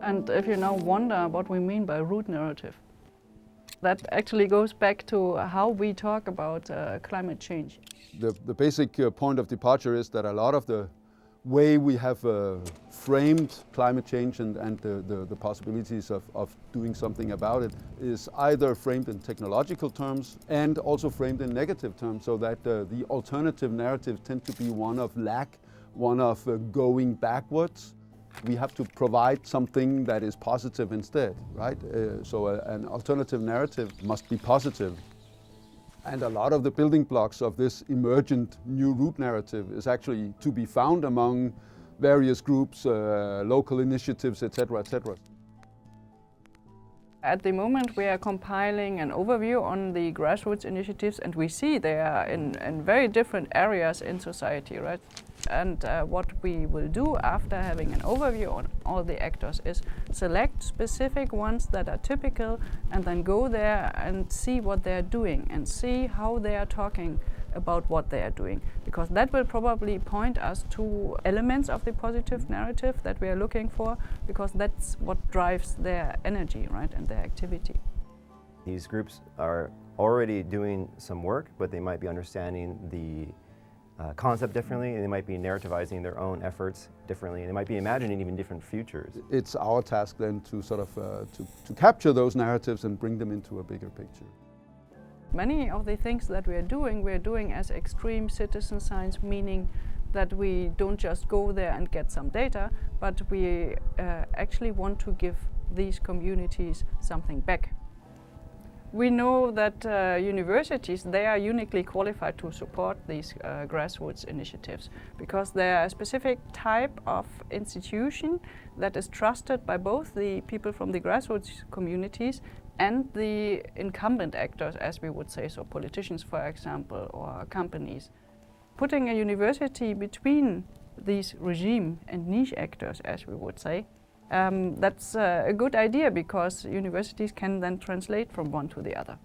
And if you now wonder what we mean by root narrative, that actually goes back to how we talk about climate change. The basic point of departure is that a lot of the way we have framed climate change and the possibilities of doing something about it is either framed in technological terms and also framed in negative terms, so that the alternative narratives tend to be one of lack, one of going backwards. We have to provide something that is positive instead, right? So an alternative narrative must be positive. And a lot of the building blocks of this emergent new root narrative is actually to be found among various groups, local initiatives, etc., etc. At the moment we are compiling an overview on the grassroots initiatives, and we see they are in very different areas in society, right? And what we will do after having an overview on all the actors is select specific ones that are typical and then go there and see what they're doing and see how they are talking about what they are doing, because that will probably point us to elements of the positive narrative that we are looking for, because that's what drives their energy, right, and their activity. These groups are already doing some work, but they might be understanding the concept differently, and they might be narrativizing their own efforts differently, and they might be imagining even different futures. It's our task then to sort of to capture those narratives and bring them into a bigger picture. Many of the things that we're doing as extreme citizen science, meaning that we don't just go there and get some data, but we actually want to give these communities something back. We know that universities, they are uniquely qualified to support these grassroots initiatives, because they are a specific type of institution that is trusted by both the people from the grassroots communities and the incumbent actors, as we would say, so politicians, for example, or companies. Putting a university between these regime and niche actors, as we would say, that's a good idea, because universities can then translate from one to the other.